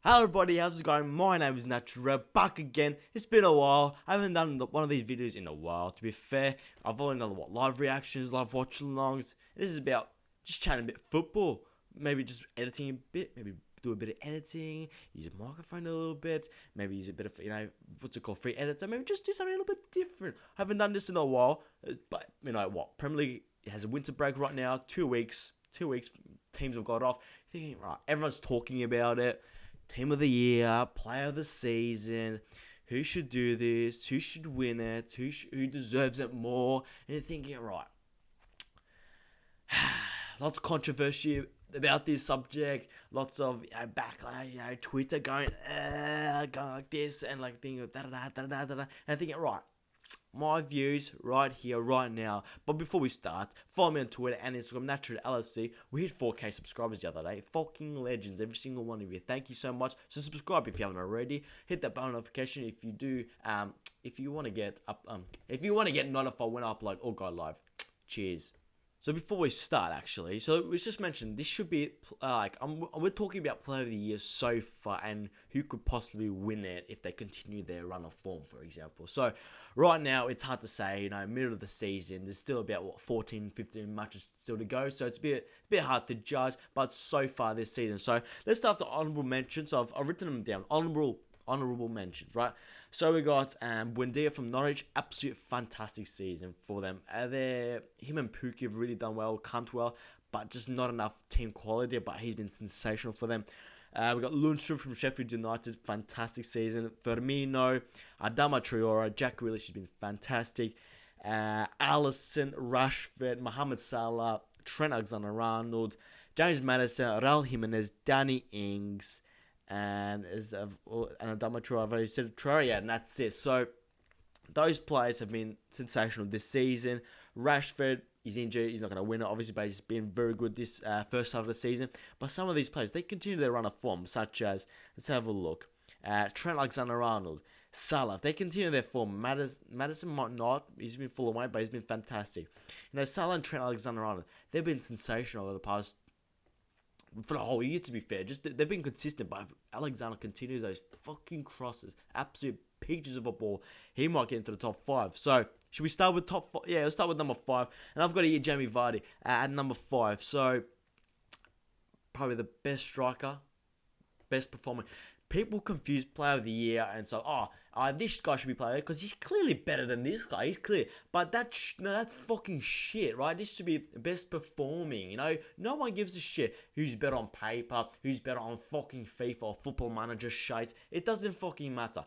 Hello everybody, how's it going? My name is Natural, back again. It's been a while. I haven't done one of these videos in a while, to be fair. I've only done live reactions, live watch alongs. This is about just chatting a bit football. Maybe just editing a bit, maybe do a bit of editing, use a microphone a little bit, maybe use a bit of, what's it called, free editor, maybe just do something a little bit different. I haven't done this in a while, but Premier League has a winter break right now, 2 weeks, teams have got off. Thinking, right, everyone's talking about it. Team of the year, player of the season, who should do this, who should win it, who deserves it more, and you're thinking, right, lots of controversy about this subject, lots of backlash, Twitter going like this, and like thinking and I thinking, right, my views right here, right now. But before we start, follow me on Twitter and Instagram, Natural LFC. We hit 4K subscribers the other day. Fucking legends, every single one of you. Thank you so much. So subscribe if you haven't already. Hit that bell notification if you do. If you want to get notified when I upload or go live. Cheers. So before we start, actually, so we just mentioned this should be we're talking about player of the year so far and who could possibly win it if they continue their run of form, for example. So right now it's hard to say, middle of the season, there's still about 14, 15 matches still to go, so it's a bit hard to judge, but so far this season. So let's start with the honorable mentions. So I've written them down. Honorable mentions, right? So we got Buendia from Norwich, absolute fantastic season for them. Him and Pookie have really done well, Cantwell, but just not enough team quality, but he's been sensational for them. We got Lundstrom from Sheffield United, fantastic season. Firmino, Adama Traore, Jack Grealish has been fantastic. Alisson, Rashford, Mohamed Salah, Trent Alexander-Arnold, James Maddison, Raul Jimenez, Danny Ings, and Adama Traore, I've already said Traore, and that's it. So those players have been sensational this season. Rashford is injured, he's not going to win it, obviously, but he's been very good this first half of the season. But some of these players, they continue their run of form, such as, let's have a look, Trent Alexander-Arnold, Salah, if they continue their form, Maddison might not, he's been full away, but he's been fantastic. Salah and Trent Alexander-Arnold, they've been sensational over the past, for the whole year, to be fair. Just they've been consistent, but if Alexander continues those fucking crosses, absolute pictures of a ball, he might get into the top 5. So should we start with top 5? Yeah, let's start with number 5. And I've got here Jamie Vardy at number 5. So probably the best striker, best performer. People confuse player of the year and so, this guy should be player because he's clearly better than this guy. He's clear, but that's fucking shit, right? This should be best performing. No one gives a shit who's better on paper, who's better on fucking FIFA or Football Manager shite. It doesn't fucking matter.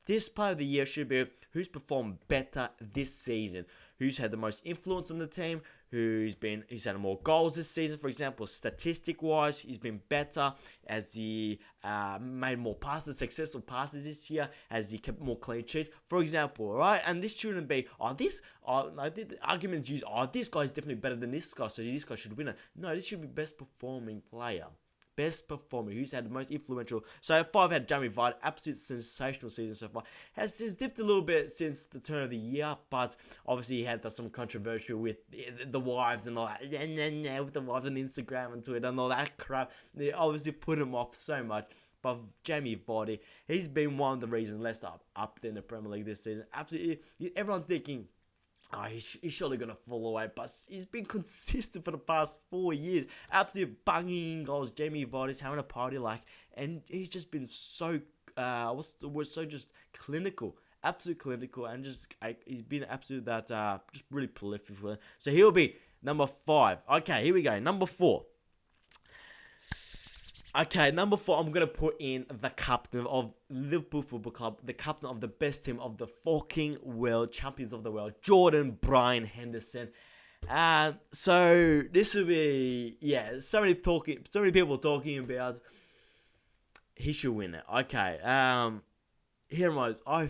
This player of the year should be who's performed better this season, who's had the most influence on the team, who's had more goals this season, for example, statistic-wise, he's been better, as he made more passes, successful passes this year, as he kept more clean sheets, for example, right? And this shouldn't be, the arguments use, this guy's definitely better than this guy, so this guy should win it. No, this should be best performing player. Best performer, who's had the most influential. So at 5 had Jamie Vardy, absolute sensational season so far. Has dipped a little bit since the turn of the year, but obviously he had some controversy with the wives and all that. With the wives on Instagram and Twitter and all that crap. They obviously put him off so much. But Jamie Vardy, he's been one of the reasons Leicester up in the Premier League this season. Absolutely, everyone's thinking, he's surely going to fall away, but he's been consistent for the past 4 years. Absolutely banging goals. Jamie Vardy's having a party and he's just been so, so just clinical. Absolute clinical, and he's been absolute just really prolific. So he'll be number 5. Okay, here we go. Number 4. Okay, number 4, I'm going to put in the captain of Liverpool Football Club, the captain of the best team of the fucking world, champions of the world, Jordan BRUYNE Henderson. So this will be, so many people talking about he should win it. Okay, here I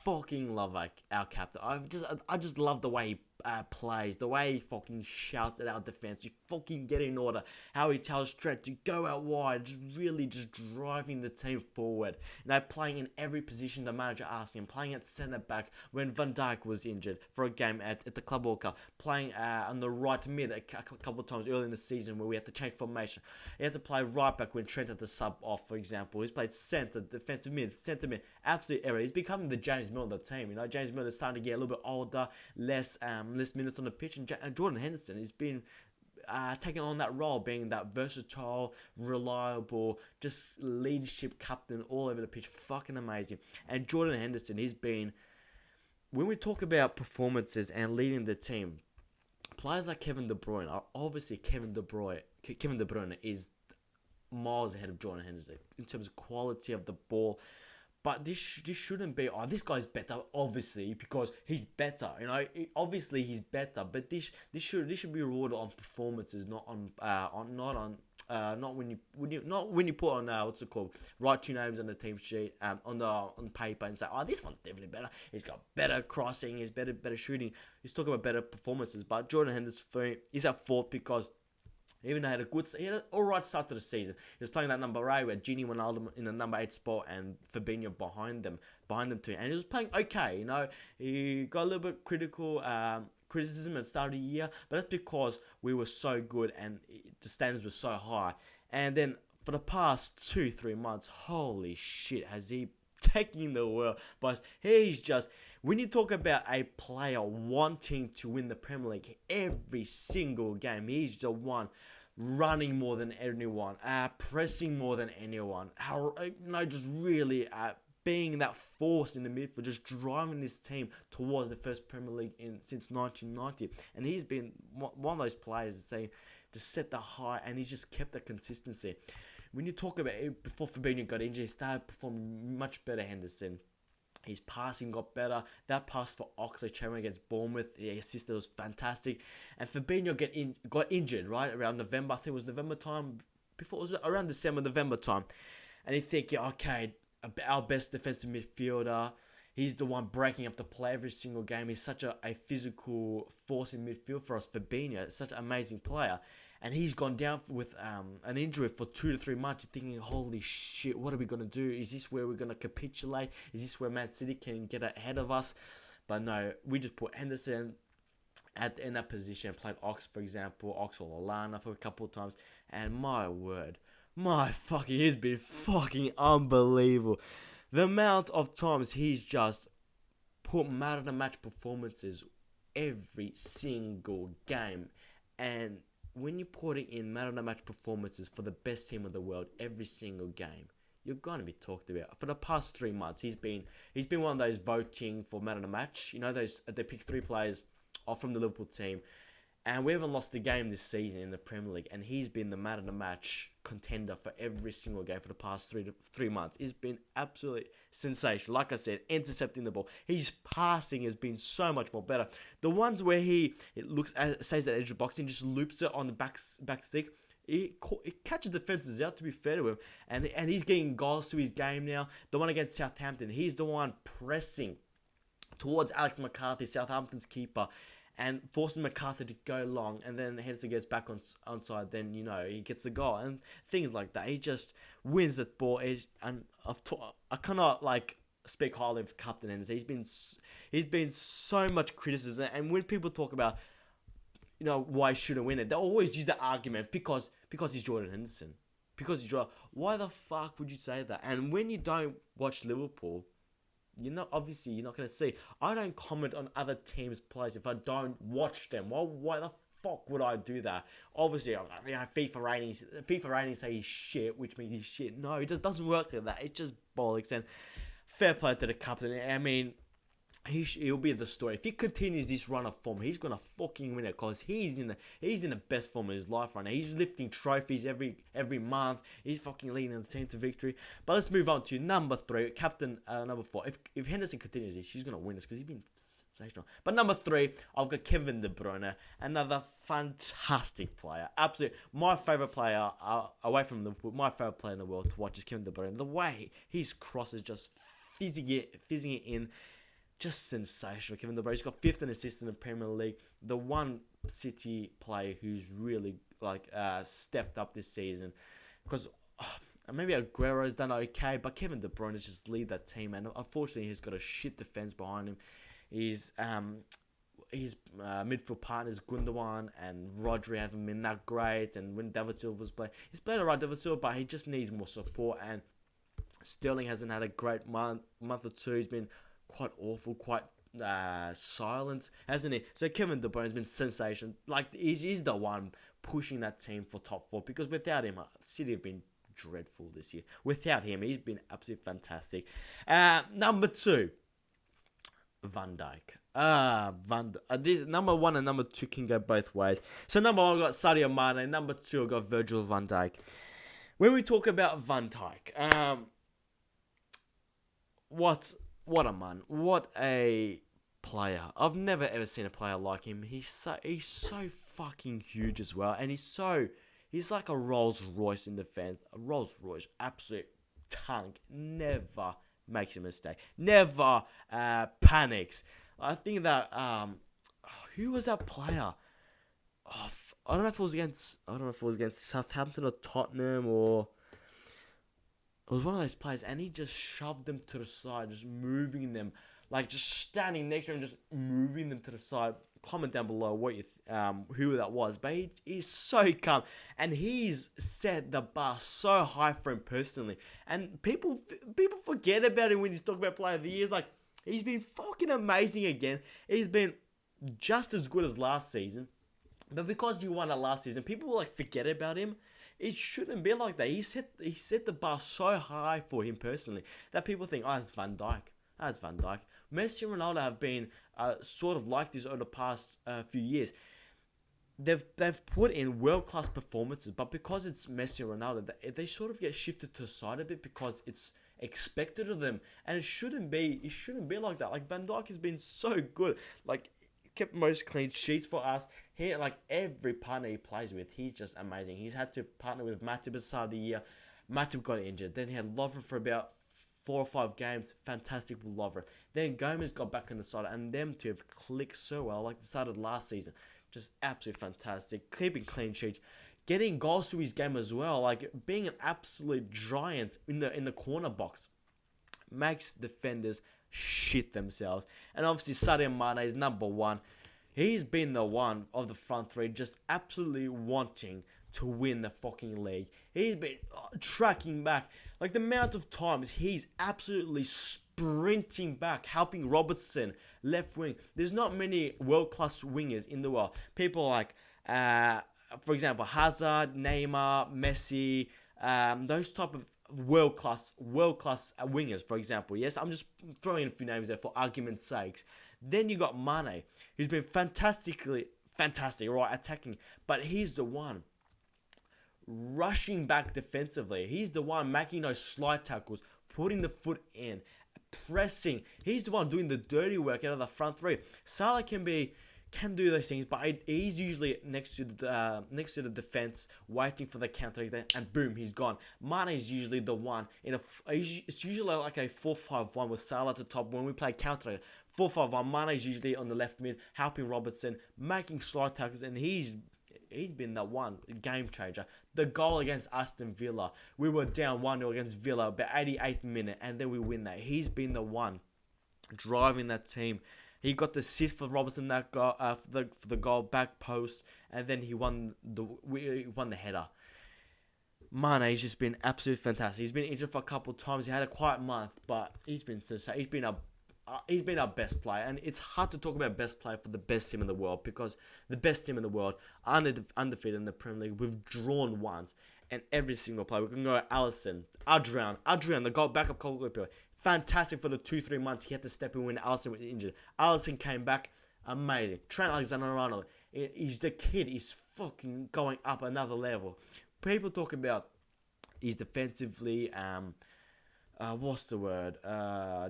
fucking love our captain. I just love the way plays, the way he fucking shouts at our defense, you fucking get in order, how he tells Trent to go out wide, just really just driving the team forward. Playing in every position the manager asked him, playing at centre back when Van Dijk was injured for a game at the Club World Cup, playing on the right mid a couple of times early in the season where we had to change formation. He had to play right back when Trent had to sub off, for example. He's played centre, defensive mid, centre mid, absolute error. He's becoming the James Milner of the team. James Milner is starting to get a little bit older, less minutes on the pitch, and Jordan Henderson has been taking on that role, being that versatile, reliable, just leadership captain all over the pitch. Fucking amazing. And Jordan Henderson, he's been, when we talk about performances and leading the team, players like Kevin De Bruyne are obviously Kevin De Bruyne is miles ahead of Jordan Henderson in terms of quality of the ball. But this shouldn't be, this guy's better, obviously, because he's better. Obviously he's better, but this should be rewarded on performances, not when you put on what's it called, write two names on the team sheet on paper and say, this one's definitely better. He's got better crossing, he's better shooting. He's talking about better performances, but Jordan Henderson is at fault because even though he had an alright start to the season. He was playing that number 8 where Gini Wijnaldum in the number 8 spot and Fabinho behind them too. And he was playing okay, He got a little bit criticism at the start of the year, but that's because we were so good and the standards were so high. And then for the past 2-3 months, holy shit, has he taken the world by us. He's just, when you talk about a player wanting to win the Premier League every single game, he's the one running more than anyone, pressing more than anyone, just really being that force in the midfield, just driving this team towards the first Premier League since 1990. And he's been one of those players that say, just set the high, and he's just kept the consistency. When you talk about it, before Fabinho got injured, he started performing much better, Henderson. His passing got better. That pass for Oxlade-Chamberlain against Bournemouth, the assist was fantastic. And Fabinho got injured, right, around November. I think it was November time. Before, it was around December, November time. And he's thinking, okay, our best defensive midfielder. He's the one breaking up the play every single game. He's such a physical force in midfield for us, Fabinho. Such an amazing player. And he's gone down with an injury for 2 to 3 months. You're thinking, holy shit, what are we going to do? Is this where we're going to capitulate? Is this where Man City can get ahead of us? But no, we just put Henderson in that position. Played Ox, for example, Ox or Lallana for a couple of times. And my word, he's been fucking unbelievable. The amount of times he's just put man of the match performances every single game. And when you put it in man of the match performances for the best team in the world every single game, you're going to be talked about. For the past 3 months, he's been one of those voting for man of the match. They pick 3 players off from the Liverpool team, and we haven't lost the game this season in the Premier League, and he's been the man of the match contender for every single game for the past 3 months. He's been absolutely sensational. Like I said, intercepting the ball. His passing has been so much more better. The ones where stays at the edge of the box and just loops it on the back stick, it catches defenses out, to be fair to him, and he's getting goals to his game now. The one against Southampton, he's the one pressing towards Alex McCarthy, Southampton's keeper, and forcing McCarthy to go long, and then Henderson gets back onside, then, he gets the goal, and things like that. He just wins that ball, and I cannot, speak highly of Captain Henderson. He's been so much criticism, and when people talk about, why he shouldn't win it, they always use the argument, because he's Jordan Henderson. Because he's Jordan. Why the fuck would you say that? And when you don't watch Liverpool, obviously you're not going to see. I don't comment on other teams' players if I don't watch them. Why the fuck would I do that? Obviously, FIFA ratings say he's shit, which means he's shit. No, it just doesn't work like that. It's just bollocks. And fair play to the captain. I mean, he'll be the story. If he continues this run of form, he's gonna fucking win it, because he's in the best form of his life right now. He's lifting trophies every month. He's fucking leading the team to victory. But let's move on to number 3, captain number 4. If Henderson continues this, he's gonna win this because he's been sensational. But number 3, I've got Kevin De Bruyne, another fantastic player. Absolutely, my favorite player away from Liverpool. My favorite player in the world to watch is Kevin De Bruyne. The way his cross is just fizzing it in. just sensational. Kevin De Bruyne, he's got 5th in assists in the Premier League. The one City player who's really stepped up this season, because maybe Aguero's done okay, but Kevin De Bruyne has just lead that team, and unfortunately he's got a shit defense behind him. His midfield partners Gundogan and Rodri haven't been that great, and when David Silva's playing, he's played alright, David Silva, but he just needs more support. And Sterling hasn't had a great month or two. He's been quite awful, quite silent, hasn't he? So Kevin De Bruyne has been sensational. Like, he's the one pushing that team for top 4, because without him, City have been dreadful this year. Without him, he's been absolutely fantastic. Number 2, Van Dijk. This number 1 and number 2 can go both ways. So number 1, I got Sadio Mane. Number 2, I got Virgil Van Dijk. When we talk about Van Dijk, what a man, what a player. I've never ever seen a player like him. He's so fucking huge as well, and he's like a Rolls Royce in defense. A Rolls Royce, absolute tank. Never makes a mistake. Never panics. I think that who was that player? I don't know if it was against Southampton or Tottenham, or it was one of those players, and he just shoved them to the side, just moving them, like just standing next to him, just moving them to the side. Comment down below what you who that was, but he's so calm, and he's set the bar so high for him personally. And people forget about him when he's talking about player of the year. Like, he's been fucking amazing again. He's been just as good as last season, but because he won it last season, people will forget about him. It shouldn't be like that. He set the bar so high for him personally that people think, oh, it's Van Dijk. That's Van Dijk. Messi and Ronaldo have been sort of like this over the past few years. They've put in world-class performances, but because it's Messi and Ronaldo, they sort of get shifted to the side a bit because it's expected of them, and it shouldn't be like that. Like, Van Dijk has been so good. Like, kept most clean sheets for us. He, like, every partner he plays with, he's just amazing. He's had to partner with Matip at the start of the year. Matip got injured. Then he had Lovren for about 4 or 5 games. Fantastic with Lovren. Then Gomez got back on the side, and them two have clicked so well, like they started last season. Just absolutely fantastic. Keeping clean sheets. Getting goals to his game as well. Like, being an absolute giant in the corner box. Makes defenders shit themselves. And obviously Sadio Mane is number 1. He's been the one of the front 3 just absolutely wanting to win the fucking league. He's been tracking back. Like, the amount of times he's absolutely sprinting back, helping Robertson, left wing. There's not many world-class wingers in the world. People like, for example, Hazard, Neymar, Messi, those type of world-class wingers, for example. Yes, I'm just throwing in a few names there for argument's sakes. Then you got Mane, who's been fantastic, right, attacking, but he's the one rushing back defensively. He's the one making those slide tackles, putting the foot in, pressing. He's the one doing the dirty work out of the front 3. Salah can do those things, but he's usually next to the defense, waiting for the counter, and boom, he's gone. Mane is usually the one it's usually like a 4-5-1 with Salah at the top. When we play counter 4-5-1, Mane is usually on the left mid, helping Robertson, making slide tackles, and he's been that one game changer. The goal against Aston Villa, we were down 1-0 against Villa, about 88th minute, and then we win that. He's been the one driving that team. He got the assist for Robertson, that goal, for the goal, back post, and then he won the header. Mane's just been absolutely fantastic. He's been injured for a couple of times. He had a quiet month, but he's been our best player, and it's hard to talk about best player for the best team in the world, because the best team in the world are undefeated in the Premier League. We've drawn once, and every single player. We can go Alisson, Adrian, the goal backup goalkeeper. Fantastic for the 2-3 months he had to step in when Alisson was injured. Alisson came back, amazing. Trent Alexander-Arnold, he's the kid. He's fucking going up another level. People talk about he's defensively, what's the word?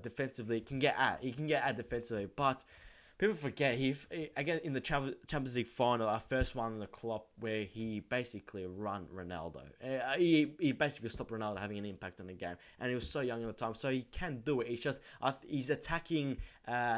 Defensively, he can get at defensively, but people forget he again in the Champions League final, our first one in the club where he basically run Ronaldo. He basically stopped Ronaldo having an impact on the game, and he was so young at the time, so he can do it. It's just his attacking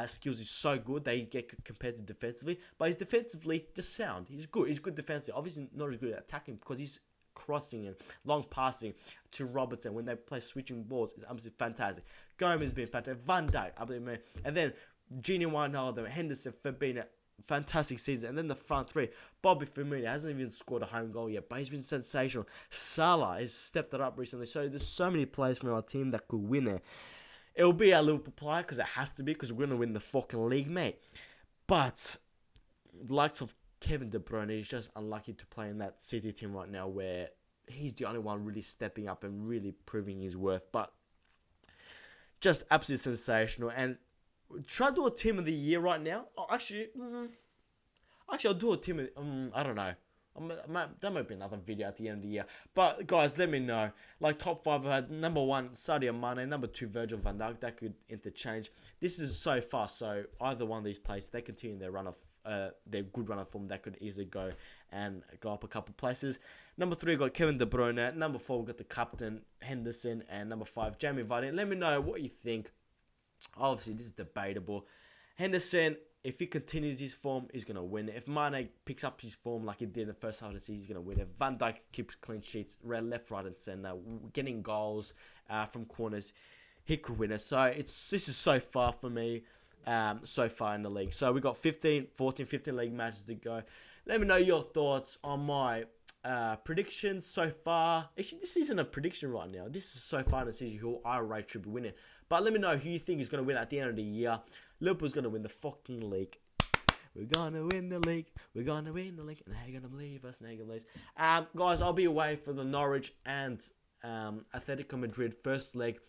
skills is so good that he get compared to defensively, but he's defensively just sound. He's good. He's good defensively. Obviously not as good at attacking because he's crossing and long passing to Robertson when they play switching balls is absolutely fantastic. Gomez has been fantastic. Van Dijk, I believe, man. And then Gini Wijnaldum, Henderson, Fabinho, fantastic season. And then the front three, Bobby Firmino hasn't even scored a home goal yet, but he's been sensational. Salah has stepped it up recently. So there's so many players from our team that could win it. It'll be our Liverpool player because it has to be because we're going to win the fucking league, mate. But the likes of Kevin De Bruyne is just unlucky to play in that City team right now where he's the only one really stepping up and really proving his worth. But just absolutely sensational. And should I do a team of the year right now? Oh, actually, I'll do a team of... I don't know. That might be another video at the end of the year. But, guys, let me know. Like, top 5, I had number 1, Sadio Mane. Number 2, Virgil Van Dijk. That could interchange. This is so far. So, either one of these players, they continue their run of... their good run of form, that could easily go up a couple places. Number 3, got Kevin De Bruyne. Number 4, we got the captain, Henderson. And number 5, Jamie Vardy. Let me know what you think. Obviously, this is debatable. Henderson, if he continues his form, he's going to win it. If Mane picks up his form like he did in the first half of the season, he's going to win it. Van Dijk keeps clean sheets, left, right, and centre, getting goals from corners. He could win it. So this is so far for me, so far in the league. So we got 15 league matches to go. Let me know your thoughts on my predictions so far. Actually, this isn't a prediction right now. This is so far in the season who I rate should be winning. But let me know who you think is going to win at the end of the year. Liverpool's going to win the fucking league. We're going to win the league. We're going to win the league. And how you going to believe us? Guys, I'll be away for the Norwich and Atletico Madrid first leg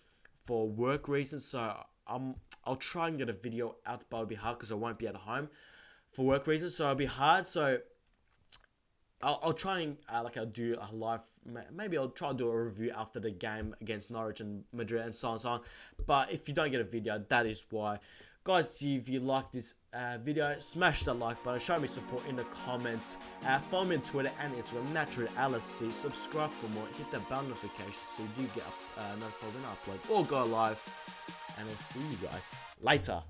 for work reasons. So I'll try and get a video out, but it'll be hard because I won't be at home for work reasons. So it'll be hard. So I'll try and I'll do a live. Maybe I'll try and do a review after the game against Norwich and Madrid and so on and so on. But if you don't get a video, that is why. Guys, if you like this video, smash that like button. Show me support in the comments. Follow me on Twitter and Instagram, NaturalLFC. Subscribe for more. Hit that bell notification so you do get notified when I upload or go live. And I'll see you guys later.